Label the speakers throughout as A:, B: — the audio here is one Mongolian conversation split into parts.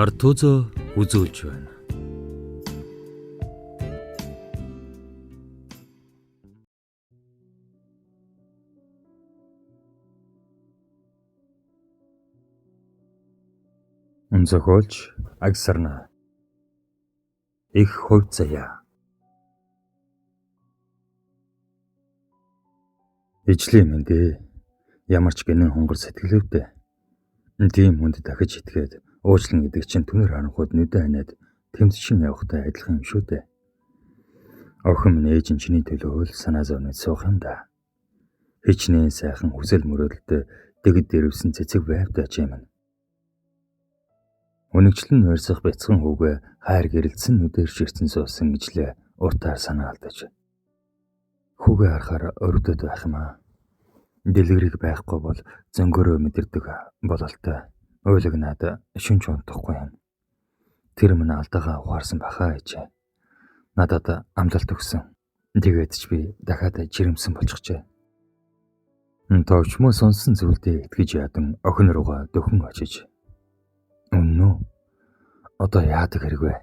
A: Артузо үзүүлж байна. Зохиолч Агсарна. Их хувь заяа. Ижлийн мэндэ ямар ч гинэн хонгор сэтгэлөвдөө. Тийм хүнд дахиж итгээд уучлан гэдэг чинь түнэр харанхууд нүдэ ханаад тэмцчин явахтай адилхан юм шүү дээ. Охин минь ээж нь чиний төлөө л санаа зовнод суух юм да. Хичнээн сайхан хүсэл мөрөөдөлтөй дэгд дэрвсэн цэцэг байвтай ч юм. Үнэгчлэн нойрсох бяцхан хүүгээ хайр гэрэлтсэн нүдээр ширтсэн суусан ижлээ уртаар санаа алдаж. Хүүгээ харахаар өрөвдөд байх юм аа. Дэлгэрийг байхгүй бол зөнгөөрөө мэдэрдэг бололтой. Уйлагнаад шүнж унтахгүй юм. Тэр минь алдаагаа ухаарсан бахаа ээжээ. Надад амлалт өгсөн. Тэгээд ч би дахиад жирэмсэн болчихжээ. Товчмоо сонсон зүйлдээ итгэж яадан охин руугаа дөхөн очиж. Үнэн үү? Одоо яадаг хэрэг вэ?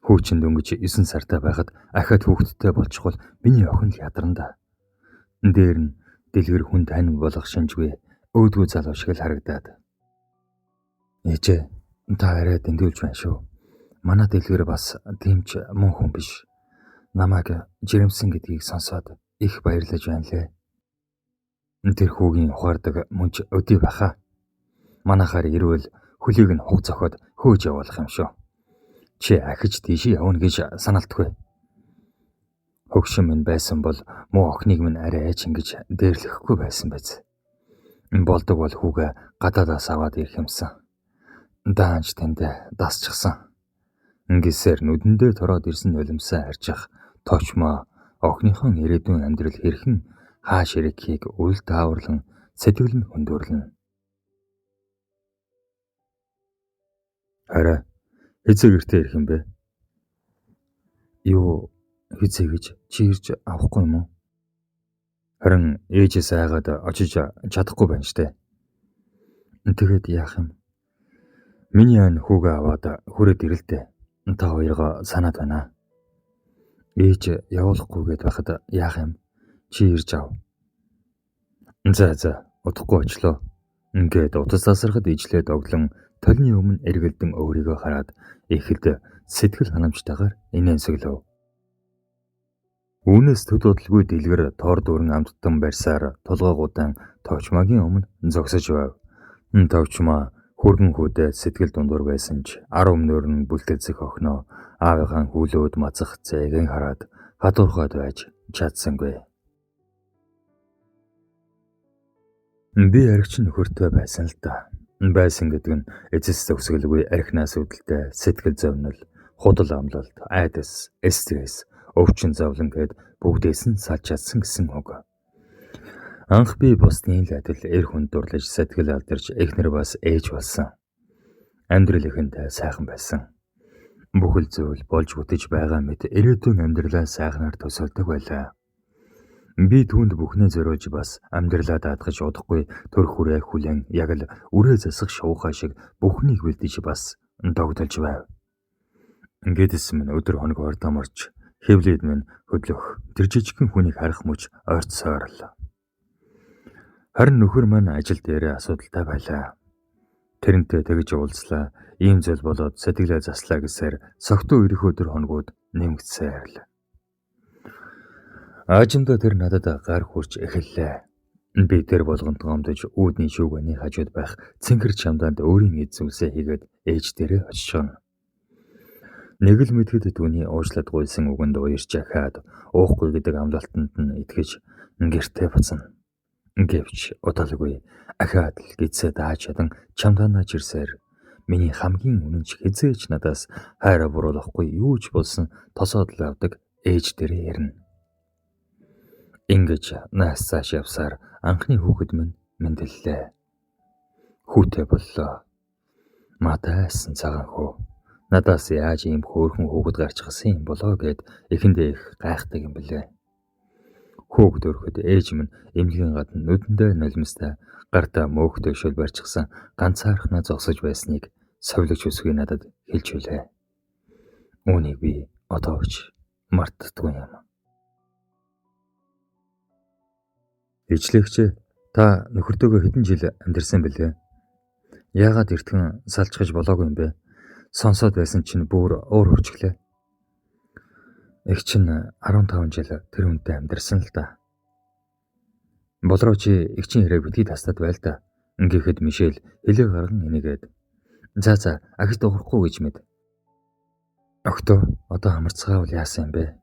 A: Хүүчин дөнгөж 9 сартай байхад ахад хүүхэдтэй болчихвол миний охин л ядарна да. Дээр нь дэлгэр хүн тань болох шинжгүй өөдгөө залуу шиг л харагдаад. Ээжээ, та арай дэндүүлж байна шүү. Манай дэлгэр бас тийм ч муу хүн биш. Намайг жирэмсэн гэдгийг сонсоод их баярлаж байна лээ. Тэр хүүгийн ухаардаг мөнч өдий баха. Манайхаар ирвэл хөлийг нь хуг зохиод хөөж явуулах юм шүү. Чи ахиж тийш явна гэж саналтгүй. Хөгшин минь байсан бол муу охиныг минь арай ээж ингэж дээрлэхгүй байсан биз. Болдог бол хүүгээ гадаадаас аваад ирэх юмсан. Даанч тэнд дасчихсан. Ингэсээр нүдэндээ тороод ирсэн нулимсаа харчих товчмоо охиныхон ирээдүйн амьдрал хэрхэн хааш ирэхийг үл тааварлан сэтгэл нь хөндөөрлөн. Арай хэзээ гэртээ ирэх юм бэ? Юу хэзээ гэж чи ирж авахгүй юм уу? Харин ээжээс айгаад очиж чадахгүй байна штэ. Тэгээд яах юм? Миний ань хүүгээ аваад хүрээд ирэлтээ. Та хоёроо санаад байна. Ээж явуулахгүйгээд байхад яах юм? Чи ирж ав. За удахгүй очлоо. Ингээд утас засархад ижлээд оглон толны өмнө эргэлдэн өөрийгөө хараад ихэд сэтгэл ханамжтайгаар инээнсэглэв. Үүнээс төд бодлого дэлгэр тоор дүүрэн амттан барьсаар толгоогуудан товчмаагийн өмнө зогсож байв. Товчмаа хүргэн хүүдээ сэтгэл дундуур байсан ч 10 нөрн бүлтэлцэх охиноо аавынхаа хүлөөд мацах зээгэн хараад хатуурхаад байж чадсангүй. Би аригч нөхөртэй байсан л да. Байсан гэдэг нь эцэс төгсгөлгүй архинаас үүдэлтэй сэтгэл зовнил, худал амлалт, айдас, стресс, өвчин зовлон гэд бүгдээс нь салж чадсан гэсэн үг. Анх би бусдын л адил эр хүнд дурлаж сэтгэл алдарч эхнэр бас ээж болсон. Амьдрал ихэнд сайхан байсан. Бүхэл зүйл болж бүтэж байгаа мэт ирээдүйн амьдралаа сайхнаар төсөөлдөг байлаа. Би түүнд бүхнээ зориулж бас амьдралаа даатгаж удахгүй төр хүрээ хүлэн яг л үрээ засах шуухаа шиг бүхнийг бэлдэж бас догдолж байв. Ингээдс минь өдөр хоног ордоморч хэвлээд минь хөдлөх тэр жижигхэн хүнийг харах мөч ойрцсоор л. Харин нөхөр маань ажил дээрээ асуудалтай байлаа. Тэрнтэй тэгж уулзлаа. Ийм зүйл болоод сэтгэлээ заслаа гэсээр согтуу ирэх өдөр хоногуд нэмэгдсээр л. Аажимдаа тэр надад гар хурж эхэллээ. Би тэр болгонд гомдож үүдний шүүгэний хажууд байх цэнгэр чамдаанд өөрийн эд зүйлсээ хийгээд ээж дээрээ очиж гон. Нэг л мэдхэд түүний уучлаад гуйсан үгэнд уярч ахаад уухгүй гэдэг амлалтанд нь итгэж гэртээ буцна. Гэвч удалгүй ахаад л гидсээ дааж чадан чамдаанаа чирсээр миний хамгийн үнэнч хизээч надаас хайраа буруулахгүй юу ч болсон тосоод л авдаг ээж дээрээ ярина. Ингэж наас цааш явсаар анхны хүүхэд минь мэндэллээ. Хүүтэй боллоо. Матайсан цагаан хүү. Надаас яаж ийм хөөрхөн хүүхэд гарчихсан юм болоо гэд эхэндээ их гайхдаг юм блэ. Хүүхэд өрхөд ээж минь эмнэлгийн гадна нүдэндээ нулимстай гартаа мөөхтэй шөл барьчихсан ганцаархнаа зогсож байсныг совилогч үсгүй надад хэлж билээ. Үүнийг би одоо ч мартдаггүй юм. Ижлэгч та нөхөртөөгөө хэдэн жил амьдарсан бэлээ? Яагаад эртхэн салчгаж болоогүй юм бэ? Сонсоод байсан чинь бүр уур хурцглээ. Их чинь 15 жил тэр хүнтэй амьдарсан л да. Болроо чи их чинь хэрэг битгий тастад байл та. Ингээд Мишель хэлээ гарган энийгээд. За ахиж дуурахгүй гэж мэд. Октоо одоо хамарцгаавал яасан юм бэ?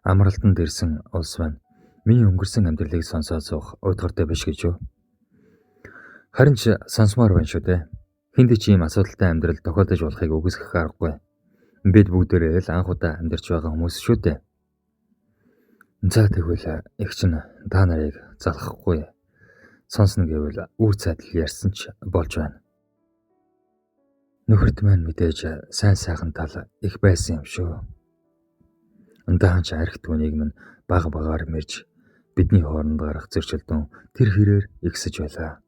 A: Амралтанд ирсэн улс байна. Миний өнгөрсөн амьдралыг сонсоод суух уйдгартай биш гэж юу? Харин ч сонсомоор байна шүү дээ. Хинд ч ийм асуудалтай амьдрал тохиолдож болохыг үгүйсгэх аргагүй. Бид бүгдээрээ л анх удаа амьдарч байгаа хүмүүс шүү дээ. За тэгвэл их чинь та нарыг залхахгүй. Сонсно гэвэл үр цайдал ярьсан ч болж байна. Нөхөрт маань мэдээж сайн сайхан тал их байсан юм шүү. Даанч арх түүнийг минь багаар мэрж бидний хооронд гарах зөрчилдөөн тэр хэрээр ихсэж байлаа.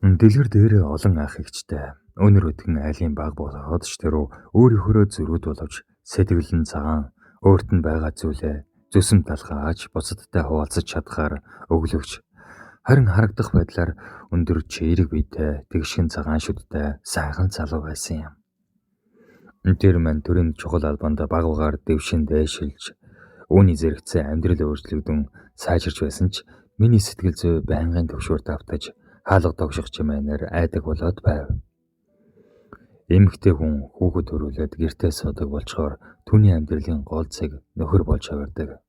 A: Дэлгэр дээр олон ах эгчтэй өнөр өдгөн айлын баг болгоод ч тэрөө өөрийнхөө зөрүүд боловч сэтгэл нь цагаан өөрт нь байгаа зүйлээ зүсэм талхааж бусадтай хуваалцаж чадхаар өглөвч харин харагдах байдлаар өндөр чирэг биетэй тэгшин цагаан шүдтэй сайхан залуу байсан юм. Тэр мань төрийн чухал албанд багаар дэвшин дээшилж үүний зэрэгцээ амьдрал өөрчлөгдөн сайжирч байсан ч миний сэтгэл зүй байнгын төвшөр давтаж хаалга тогших чимээнээр айдаг болоод байв. Эмэгтэй хүн хүүхэд төрүүлээд гэртээ суудаг болчоор түүний амьдралын гол цэг нөхөр болж хувирдаг.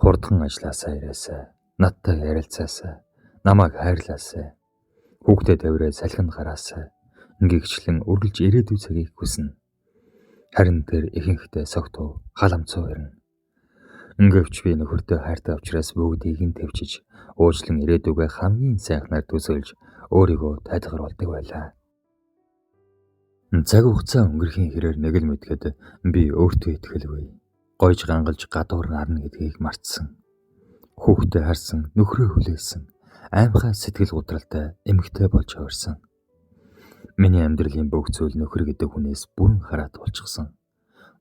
A: Хурдхан ажилласаа ирээсэ, надтай ярилцаасаа, намайг хайрлаасаа, хүүхдээ тавираа салхинд гараасаа, ингэгчлэн үргэлж ирээдүй цагийг хүснэ. Харин тэр ихэнхдээ согтуу, халамцуу ирнэ. Ингээвч би нөхөртөө хайртай учраас бүгдийг нь төвчж, уучлан ирээдүгээ хамгийн сайхнаар төсөөлж өөрийгөө тайлгаруулдаг байлаа. Цаг хугацаа өнгөрхийн хэрээр нэг л мэдгээд би өөртөө итгэлгүй. Гойж гангалж гадуур гарна гэдгийг мартсан. Хүүхдээ харсан, нөхрөө хүлээсэн, аимхай сэтгэл готралтай эмэгтэй болж хувирсан. Миний амьдралын бүх зүйл нөхөр гэдэг хүнээс бүрэн хараад болчихсон.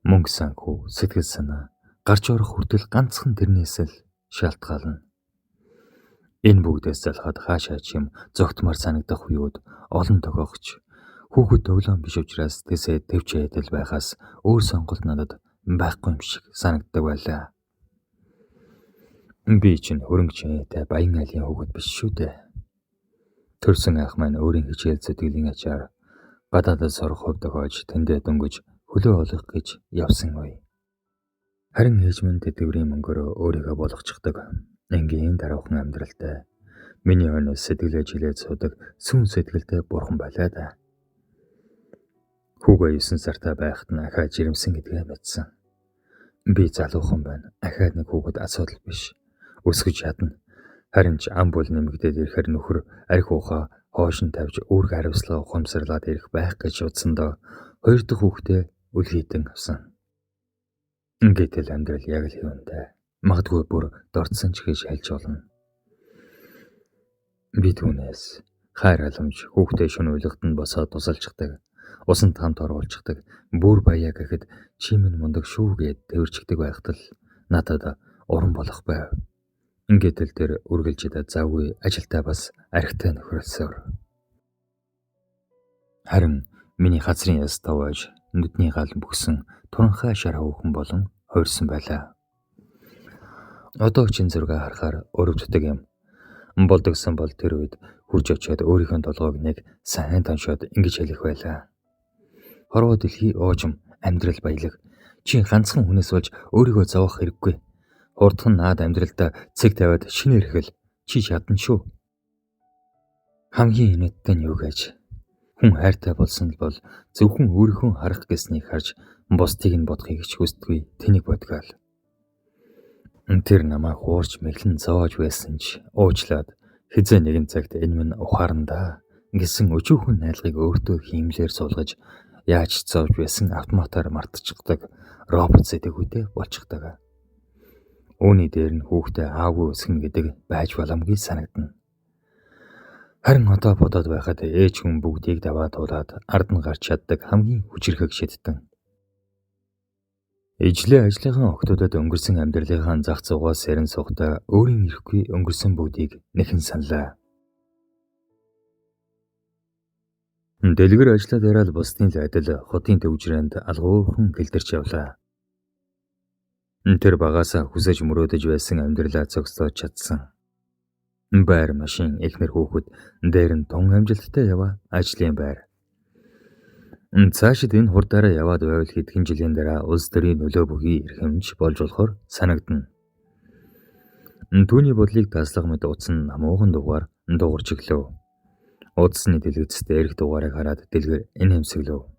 A: Мөнгө санхүү, сэтгэл санаа, гарч орох хүртэл ганцхан тэрнээс л шалтгаална. Энэ бүгдээс залхаад хаашаа ч юм зогтмар санагдах үеуд олон тохиогч. Хүүхэд өглөөн биш учраас тэсээ төвчээдэл байхаас өөр сонголт надад байхгүй юм шиг санагддаг байлаа. Би чинь хөрөнгөчтэй баян айлын хүүхэд биш шүү дээ. Төрсөн ах маань өөрийн хичээл зүтгэлийн ачаар гадаадд сурах хувь тохиож тэндээ дөнгөж хөлөө олох гэж явсан үе. Харин ээж минь тэтгэврийн мөнгөөр өөрийгөө болгочихдаг. Энгийн даруухан амьдралтай. Миний өнөөс сэтгэлээ жилээд суудаг сүн сэтгэлтэй бурхан байлаа да. Хүүгээ 9 сартай байхад нь ахаа жирэмсэн гэдгээ мэдсэн. Би залуухан байна. Ахаад нэг хүүхэд асуудал биш. Өсгөж чадна. Харин ч ам бол нэмэгдээд ирэхээр нөхөр арх ухаа хоош нь тавьж үүрэг хариуцлага ухамсарлаад ирэх байх гэж утсандаа хоёр дахь хүүхдээ үлгийдэн авсан. Ингээд л амьдрал яг л юундаа. Магадгүй бүр дордсон ч гэж хэлж болно. Би түүнээс хайр халамж хүүхдээ шөнө уйлгад нь босоод тусалчихдаг. Усанд хамт оруулчихдаг. Бүр баяа гэхэд чи минь мундаг шүү гэд тэрчдэг байхад л надад уран болох байв. Ингээд л тэр үргэлжид завгүй ажилдаа бас архитай нөхрөлсөөр. Харин миний хазрын яс тавааж нүдний гал бөксөн туранхай шар хөвгөн болон хувирсан байлаа. Одоо чин зураг харахаар өрөвддөг юм. Болдогсон бол тэр үед хурж очиод өөрийнхөө толгойг нэг сайн тоншоод ингэж хэлэх байлаа. Хорвоо дэлхий оожим амьдрал баялаг. Чи ганцхан хүнээс болж өөрийгөө зовох хэрэггүй. Хурдхан наад амьдралдаа цэг тавиад шинэ эрхэл чи чадна шүү. Хамгийн инээдтэй нь юу гэж? Хүн хайртай болсон л бол зөвхөн өөрийнхөө харах гэснийг харж бусдыг нь бодохыг ч хүсдэггүй тэнийг бодгоол. Тэр намайг хуурж мэглэн зоож байсан ч уучлаад хизээ нэгэн цагт энэ минь ухаарна гэсэн өчүүхэн найлгыг өөртөө хиймлэр суулгаж яаж зовж байсан автоматар мартчихдаг робот сэтгэхүйтэй болчихдог. Үүний дээр нь хүүхдээ аавгүй өсгөнө гэдэг байж боломгүй санагдана. Харин одоо бодоод байхад ээж хүн бүгдийг даваа туулаад ард нь гарч чаддаг хамгийн хүчирхэг шидтэн. Ижлээ ажлынхаа октодод өнгөрсөн амьдралынхаа зах зугаас ярин суухдаа өөрийн ирэхгүй өнгөрсөн бүгдийг нэхэн саналаа. Дэлгэр ажлаад ирээд бусдын л адил хотын төвжрээнд алгуурхан гэлдэрч явлаа. Тэр багаасаа хүсэж мөрөөдөж байсан амьдралаа зогсоож чадсан. Байр машин эхнэр хүүхэд дээр нь тун амжилттай яваа ажлын байр. Цаашид энэ хурдаараа яваад байвал хэдхэн жилийн дараа улс төрийн нөлөө бүхий эрхэмж болж болохоор санагдана. Түүний бодлыг таслах мэт утас нь намуухан дугаар дуугарч өглөө. Утасны дэлгэцтэй эрх дугаарыг хараад дэлгэр инээмсэглэв.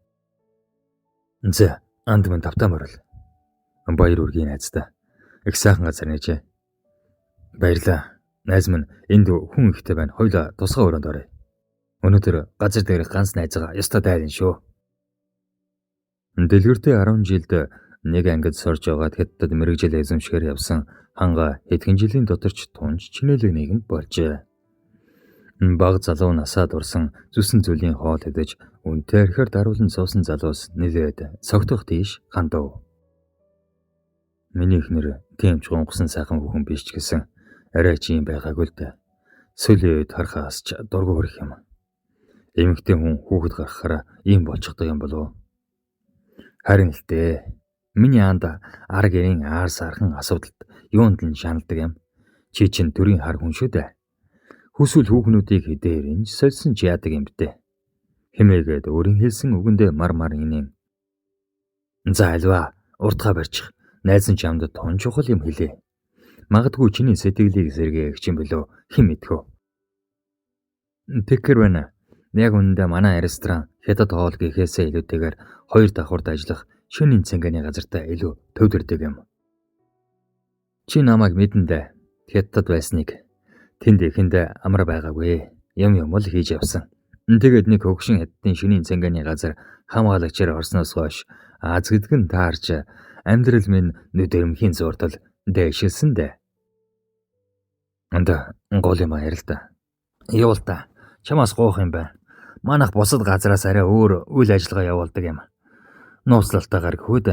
A: За, анд минь тавтаа морил. Баяр үргийн найздаа. Их сайхан газар нээжээ. Баярлаа. Найз минь энд хүн ихтэй байна. Хоёлаа тусгай өрөөнд оръё. Өнөөдөр газар дээрх ганц найзгаа ёстой дайрын шүү. Дэлгэртээ 10 жилд нэг ангид сорж байгаад хятадд мэрэгжил эзэмшгээр явсан ханга хэдхэн жилийн дотор ч тунж чинэлэг нийгэм болжээ. Баг залуу насаа дурсан зүсэн зүлийн хоол идэж үнтэй архиар даруулан суусан залуус нэлээд цогтох тийш хандав. Миний ихнэр тийм ч гонгосон сайхан хүүхэн биш ч гэсэн арай ч юм байгаагүй л дээ. Сүүлийн үед харахаас ч дургүй хөрөх юм. Эмэгтэй хүн хүүхэд гаргахаараа ийм болчихдог юм болов уу? Харин л дээ. Миний анд ар гэрийн аар сархан асуудалд юунд л шаналдаг юм. Чи чинь төрийн хар хүн шүү дээ. Хүсвэл хүүхнүүдийг хідээринж сольсон ч яадаг юм бтэ. Хэмээгээд өөрийн хэлсэн үгэндээ мар инээн. За альва уртгаа барьчих. Найз нь чамд тун чухал юм хэлээ. Магадгүй чиний сэтгэлийг сэргээх юм болов хэн мэдхөө. Тэгэхэр байна. Яг үнэндээ манай ресторан хятад хоол гэхээсээ илүүтэйгээр 2 давхурд ажиллах шөнийн цангааны газартаа илүү төвлөрдөг юм. Чи намайг мэдэн дээ. Хятад байсныг. Тэнд ихэндээ амар байгаагүй. Юм л хийж явсан. Тэгээд нэг хөгшин хятадын шөнийн цангааны газар хамгаалагчаар орсноос хойш аз гэдг нь таарч амьдрал минь нүдэрмхийн зурдал дэшилсэн дээ. Анда гол юм аа ярил та. Явал та. Чамаас гоох юм байна. Манайх бусад газараас арай өөр үйл ажиллагаа явуулдаг юм. Нууцлалтайгаар хөөд.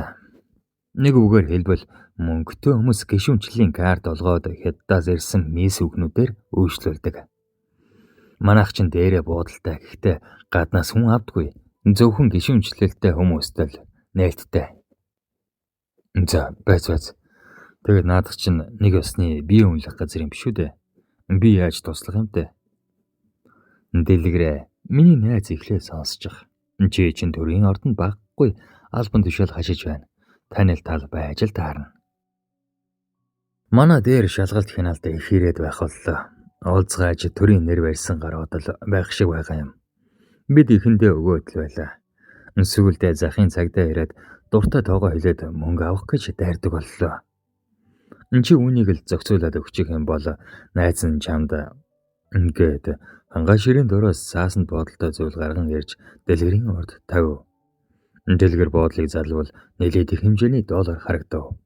A: Нэг үгээр хэлбэл мөнгөтэй хүмүүс гишүүнчлийн карт олгоод хятадаас ирсэн мис үгнүүдээр үйлчлүүлдэг. Манайх ч дээрээ буудалтай гэхдээ гаднаас хүн авдаггүй. Зөвхөн гишүүнчлэлтэй хүмүүстэй л нээлттэй. За байц. Тэгээд наадах чинь нэг ёсны бие үнэлэх газар юм биш үү дээ. Би яаж туслах юм те? Дэлгэрээ миний найз ихлээ сонсчих. Чи чинь төрийн ордонд баггүй албан тушаал хашиж байна. Танил тал байж л таарна. Манай дээр шалгалт хяналт их ирээд байх боллоо. Олзгааж төрийн нэр барьсан гарууд л байх шиг байгаа юм. Бид ихэндээ өгөөдөл байлаа. Сүүлдээ захын цагдаа ирээд дуртай тоогоо хэлээд мөнгө авах гэж дайрдаг боллоо. Чи үүнийг л зохицуулаад өгчих юм бол найз нь чамд ингээд хангаа ширийн дөрөөс саасанд бодолтой зүйл гарган ирж дэлгэрийн урд тавив. Дэлгэр боодлыг залвал нэлээд их хэмжээний доллар харагдав.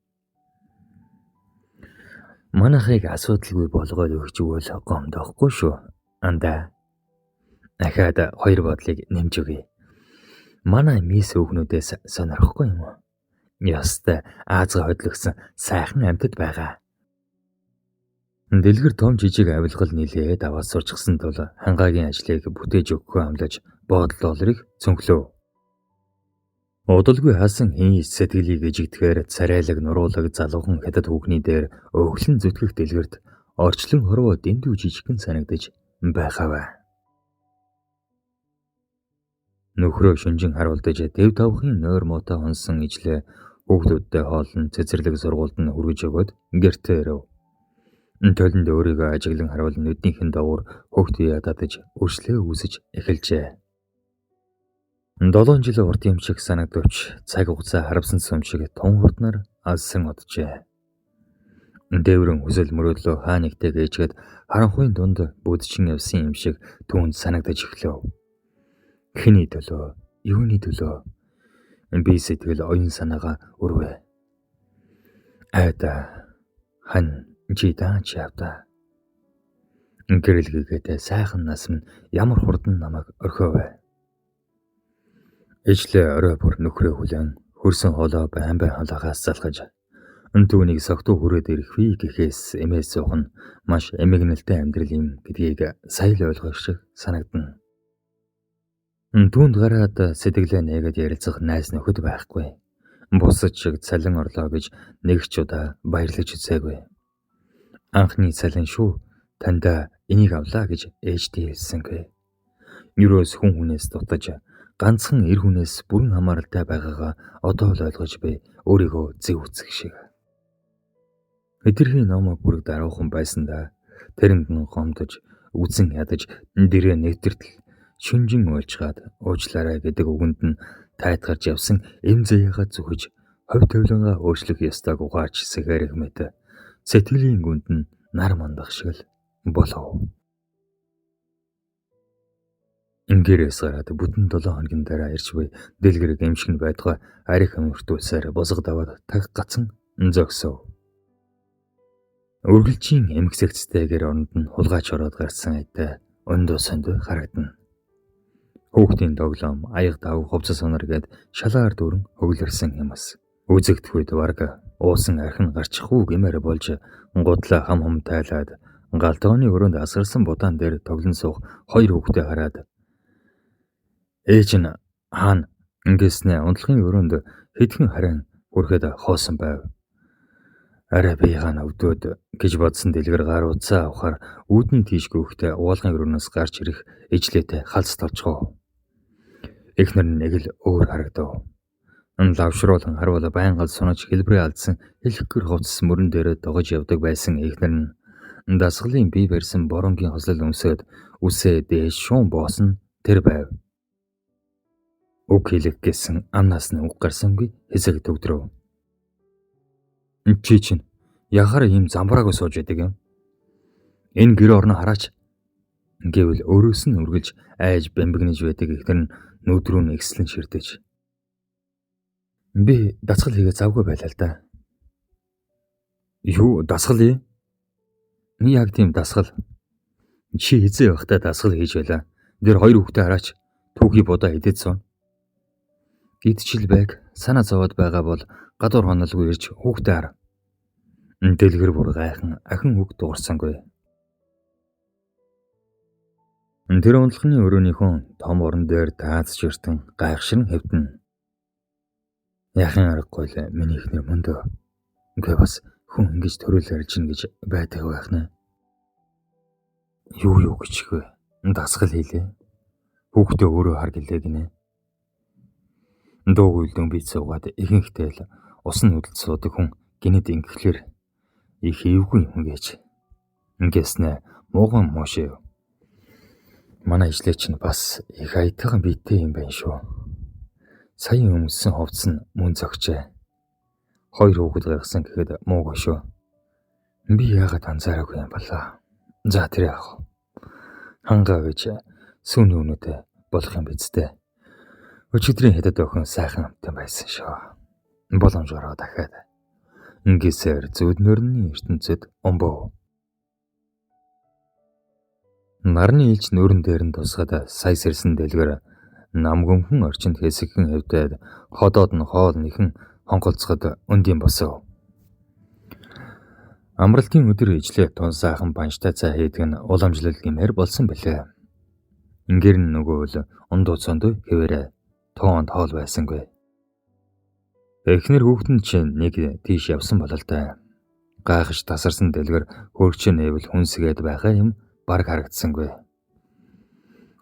A: Манайхыг асуудалгүй болгоод өгч өгвөл гомдохгүй шүү. Андаа. Ахаад 2 бодлыг нэмж өгье. Манай мис өөхнүүдээс сонирхгүй юм уу? Ястай Азийн хойлогсон сайхан амьтад байгаа. Дэлгэр том жижиг авилгал нилээд аваад сурчсан тул хангаагийн ажлыг бүтээж өгөхөө амлаж бодол долларыг цөнхлөө. Удалгүй хаасан хин сэтгэлийг ижигдэхээр царайлаг нуруулаг залуухан хятад хүүхний дээр өглөн зүтгэх дэлгэрт орчлон хорвоо дэндүү жижигхэн санагдаж байхаваа. Нөхрөө шүнжин харуулдаж дэв тавхын нойр муутай хонсон ижлээ хүүхдүүдтэй хоолн цэцэрлэг сургуульд нь хүргэж өгöd гэртээ ирэв. Толинд өөрийгөө ажиглан харуул нүднийхэн дагуур хүүхдээ ядадаж өршлөө үүсэж эхэлжээ. 7 жил урт юм шиг санагдвч цаг хугацаа харавсан сум шиг тун хурднаар алсан оджээ. Дээврэн хүсэл мөрөөдлөө хаа нэгтэй гээжгээд харанхуйн дунд бүдчин явсан юм шиг түүнд санагдаж эхлэв. Хэний төлөө? Юуны төлөө? Би сэтгэл оюун санаагаа өрвөө. Айда хан жидаач явда. Гэрэлгээгээд сайхан нас минь ямар хурдан намайг орхиов. Ижлээ орой бүр нөхрөө хүлээн хөрсөн хоолоо байн халаагаас залгаж түүнийг согтуу хүрээд ирэх вэ гэхээс эмээс суух нь маш эмгэнэлтэй амьдрал юм гэдгийг сайн л ойлгох шиг санагдана. Түүнд гараад сэтгэлээ нээгээд ярилцах найз нөхөд байхгүй. Бусад шиг цалин орлоо гэж нэг ч удаа баярлаж үзээгүй. Анхны цалин шүү, танд энийг авлаа гэж ээжтэй хэлсэнгүй. Юурээс хүн хүнээс дутаж ганцхан эр хүнээс бүрэн хамааралтай байгаагаа одоо л ойлгож би өөрийгөө зэв үзэх шиг. Эдгэрхийн ном бүрэг даруухан байсандаа тэрэнд нь гомдож үзэн ядаж дэрээ нэвтэртэл шүнжин уйлчгаад уучлаарай гэдэг үгэнд нь тайтгарч явсан эм заяагаа зүхэж хувь тавилангаа өөрчлөх ёстойг угаарч сэхэрэх мэт сэтгэлийн гүнд нь нар мандах шиг л болов. Ингэрээс гараад бүтэн 7 хоногийн дараа ирж буй дэлгэрэг эмшиг нь байтугай арих амиртуулсаар босго даваад таг гацсан зогсов. Үргэлжийн эмгсэгцтэйгээр оронд нь хулгайч ороод гарсан айтай ондоо сонд харагдана. Хүүхдийн тоглоом, аяг дав, хувцас сонор гээд шалаар дүүрэн хөглөрсөн юмас. Үзэгдэх үед бараг уусан архин гарчихгүй гэмээр болж гудлаа хам тайлаад галтгооны өрөөнд асгарсан будаан дээр тоглон суух хоёр хүүхдээ хараад ээж нь хаана ингэснэ унтлагын өрөөнд хэдхэн харин хүрэхэд хоосон байв. Арай бийгаа өвдөөд гэж бодсон дэлгэр гар утсаа авахаар үүдний тийш гөөхтэй уулгын өрөөнөөс гарч ирэх ижлээтэй халз толчгоо. Эхнэр нь нэг л өөр харагдав. Лавшруулан харвал байнгал сунаж хэлбэрээ алдсан хэлэхгэр хувцас мөрөн дээр догож явдаг байсан эхнэр нь дасгалын бие барьсан боронгийн хослол өмсөд үсээ дээш шуун боосон тэр байв. Үг хэлэх гэсэн амнаас нь үг гарсангүй хэсэг төгдрөв. Чи чинь яхаар ийм замбрааг сууж байдаг юм? Энэ гэр орно хараач гэвэл өөрөөс нь үргэлж айж бэмбэгнэж байдаг ихтер нь нүдрүү нь ихслэн ширдэж. Би дасгал хийгээ завгүй байлаа л да. Юу дасгал? Яг тийм дасгал. Чи хизээ явахдаа дасгал хийж байлаа. Тэр хоёр хүүхдээ хараач түүхий будаа идэд суун. Идчил байг санаа зовоод байгаа бол гадуур хонолгүй ирж хүүхдээ хар. Дэлгэр бүр гайхан ахин үг дуурсангүй. Тэр унтлахны өрөөнийхөө том орон дээр таацж иртэн гайхширн хэвтэн. Яхин аргагүй л миний ихнэр мөндөө. Гэ бас хүн ингэж төрөл арилжин гэж байдаг байх нэ. Юу гэчихвэ? Дасгал хийлээ. Хүүхдээ өөрөө хар гэлээ гинэ. Дууг үлдэн бий суугаад ихэнхдээ л усан нүдэлд суудаг хүн гинэд ингэхлээр их эвгүй юм гэж. Ингэснэ мууган муушээ. Манай ижлээ чинь бас их аятайхан биетэй юм байна шүү. Саяын өмссөн хувцас нь мөн зөгчээ. Хоёр хүүхэд гаргасан гэхэд муугүй шүү. Би яагаад анзаараагүй юм болоо. За тэр яах вэ? Хангаа гэж сүүний өнөдөө болох юм биз дээ. Өчигдрийн хэдэд охин сайхан амтан байсан шүү. Боломжоор дахиад ингэсээр зүуднөрний ертөнцид омбов. Нарны илж нүүрэн дээр нь тусгаад сая сэрсэн дэлгэр нам гүнхэн орчинд хэсэгхэн хэвдээд ходоод нь хоол нэхэн хонголцоход өндийн босов. Амралтын өдөр ижлээ тун сайхан банштай цай хийдэг нь уламжлал гэмээр болсон билээ. Ингэр нь нөгөө л ондоо цондоо хэвээрээ тоонд хоол байсангүй. Эхнэр хүүхдэн чинь нэг тийш явсан болол та. Гайхаж тасарсан дэлгэр хөргч нээвэл хүнсгээд байгаа юм бараг харагдсангүй.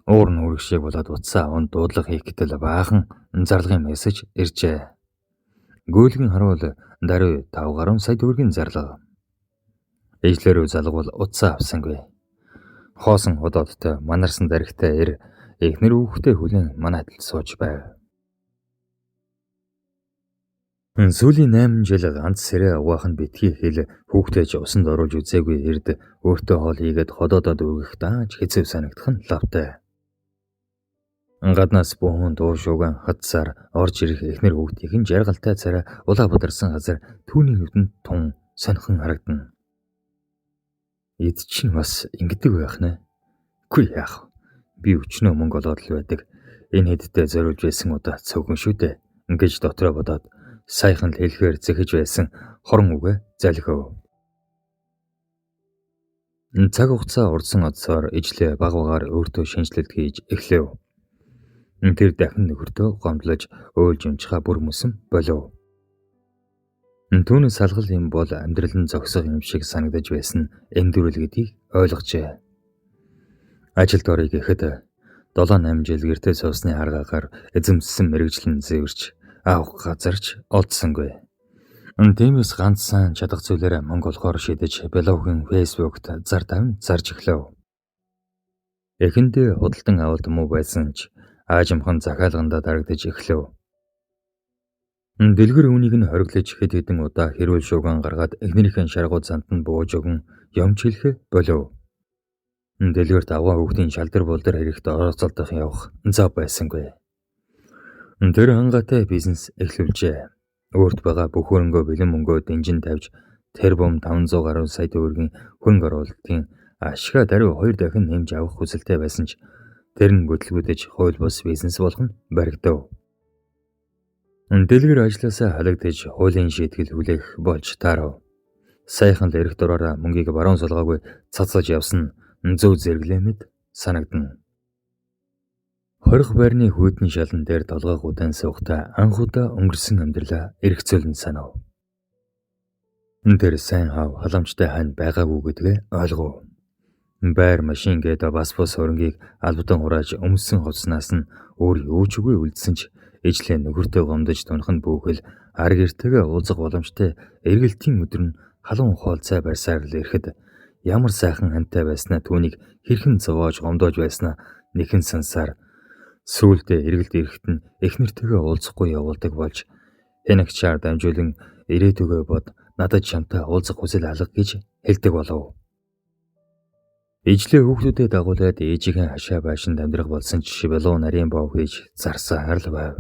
A: Уур нь үргшиг болоод утсаа аван дуудлага хийх гэтэл баахан зарлагын мессеж иржээ. Гүйлгэн харуул даруй 5 гаруй сая төгрөгийн зарлага. Ижлэрүү залгуул утсаа авсангүй. Хоосон ходоодтой манарсан даригтай эр эхнэр хүүхдээ хүлэн манайд л сууж байв. Сүүлийн 8 жил ганц сэрээ угаах нь битгий хэл хүүхдээж усанд оруулж үзээгүй эрд өөртөө хоол хийгээд ходоодод өргөх дааж хэцүү санагдах нь лавтай. Гаднаас бүхэн дуу шууган хатсаар орж ирэх эхнэр хүүхдийн жаргалтай царай улаа бадарсан газар түүний нүдэнд тун сонхон харагдана. Эд чинь бас ингэдэг байх нэ. Үгүй яах вэ? Би өчнөө мөнгө олоод л байдаг. Энэ хэдтэй зориулж байсан удаа цөөхөн шүү дээ. Ингэж дотроо бодоод саяхан л хэлэхээр зэхэж байсан хорон үгэ залхив. Цаг хугацаа урдсан одсоор ижлээ баг багаар өөртөө шинжилэлт хийж эхлэв. Тэр дахин нөхөртөө гомдлож өөлж унчхаа бүр мөсөн болов. Түүнээс салгал юм бол амьдрал нь зогсох юм шиг санагдаж байсан эндүрэл гэдгийг ойлгожээ. Ажилд орё гэхэд 7-8 жил гэртээ суусны аргаагаар эзэмссэн мэрэгжлэн зэвэрч авах газарч олдсонгүй. Тиймээс ганцхан чадах зүйлээрээ мөнгө олохоор шийдэж блогийн фэйсбүүкт зар тавин зарж эхлэв. Эхэндээ худалдан авалт муу байсан ч аажимхан захиалгандаа дарагдаж эхлэв. Дэлгэр үүнийг нь хориглож хэд хэдэн удаа хэрүүл шууган гаргаад эхнэрийнхэн шаргуу цанд нь бууж өгөн юмч хэлэх болов. Дэлгэрт аваа хүүхдийн шалдар булдар хэрэгт оролцолдох явах зав байсангүй. Тэр хангаатай бизнес эхлүүлжээ. Өөрт байгаа бүх хөрөнгөө бэлэн мөнгөө дэнжин тавьж тэр бум 500 гаруй сая төгрөгийн хөрөнгө оруулалтын ашгаа даруй 2 дахин нэмж авах хүсэлтэй байсан ч тэр нь бүтлгүүдэж хууль бус бизнес болгон баригдав. Дэлгэр ажлаасаа халагдаж хуулийн шийтгэл хүлээх болж таарав. Саяхан л эрэх дураараа мөнгийг баруун сулгаагүй цацаж явсан зөв зэрэглэмэд санагдана. Хорих байрны хүйдэн шалан дээр толгойгуудаа суухдаа анхудаа өнгөрсөн амьдралаа эргцүүлэн санав. Тэр сайн хав халамжтай хань байгаагүй гэдгээ ойлгов. Байр машин гэдэг бас бус хөрөнгийг албадан хурааж өмссөн хувцснаас нь өөр юу ч үгүй үлдсэн ч ижлээ нөхөртөө гомдож тунах нь бүхэл ар гэртэйгээ уулзах боломжтой эргэлтийн өдөр нь халуун хоолцай барьсаар л ирэхэд ямар сайхан хантай байснаа түүнийг хэрхэн зовоож гомдоож байснаа нэхэн сансаар сүүлдээ эргэлт ирэхэд нь эхнэртэйгээ уулзахгүй явуулдаг болж хэнэгчээр дамжуулан ирээдүгөө бод надад чамтай уулзах хүсэл алга гэж хэлдэг болов. Ижлээ хүүхдүүдэд дагуулад ээжигийн хашаа байшинд амьдрах болсон ч шибелуу нарийн бов хийж зарсаар л байв.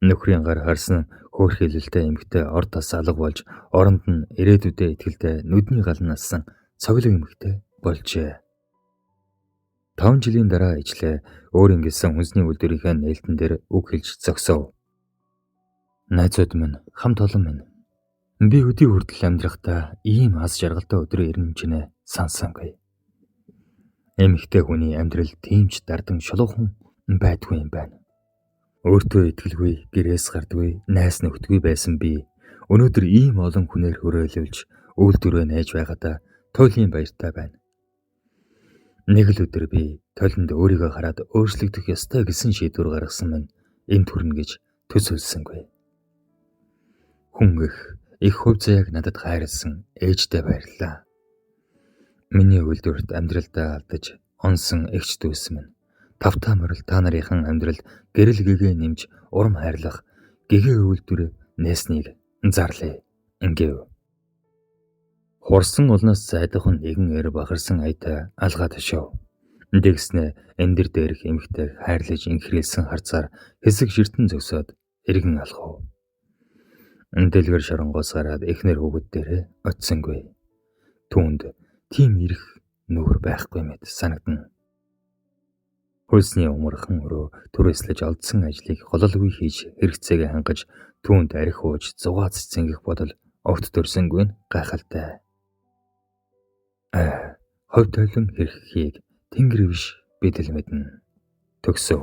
A: Нөхрийн гар харсан хөөх хилэлтэй эмэгтэй ор тас алга болж оронд нь ирээдүйдээ итгэлтэй нүдний гал нассан цоглог эмэгтэй болжээ. 5 жилийн дараа ижлээ өөр ингэсэн хүнсний үйлдвэрийнхээ нээлтэн дээр үг хэлж зогсов. Найзууд минь, хамт олон минь. Би өдий хүртэл амьдрахдаа ийм аз жаргалтай өдрөө ирнэ гинэ сансангүй. Эмэгтэй хүний амьдрал тиймч дардан шулуухан байдгүй юм байна. Өөртөө итгэлгүй, гэрээс гардгүй, найс нөхдгүй байсан би өнөөдөр ийм олон хүнээр хөрөөлөвлж үйлдвэрөө нээж байгаадаа туйлын баяртай байна. Нэг л өдөр би тойлонд өөрийгөө хараад өөрчлөгдөх ёстой гэсэн шийдвэр гаргасан минь энд хүрнэ гэж төсөөлсөнгүй. Хүн их хувь заяаг надад хайрлсан ээжтэй баярлалаа. Миний үйлдвэрт амьдралдаа алдаж онсон эгч дүүс минь тавтаа морил та нарынхан амьдрал гэрэл гэгээ нэмж урам хайрлах гэгээ үйлдвэр нээснийг зарлая ингээв. Хурсан улнаас зайдах нь нэгэн эр бахарсан аятай алгаад төшөв. Дэгснэ эндэр дээрх эмхтэй хайрлаж инхрэлсэн харцаар хэсэг ширтэн зөксөд эргэн алхав. Дэлгэр шоронгоос гараад эхнэр хүүхэд дээрээ очисонгүй. Түүнд тийм ирэх нүүр байхгүй мэт санагдана. Хөлсний умархан өрөө түрээслэж олдсон ажлыг гололгүй хийж хэрэгцээгээ хангаж түүнд арх ууж зугаац цэнгэх бодол огт төрсөнгүй нь гайхалтай. Ховь тойлон хэрэгхийг тэнгэр биш бид л мэднэ. Төгсөв.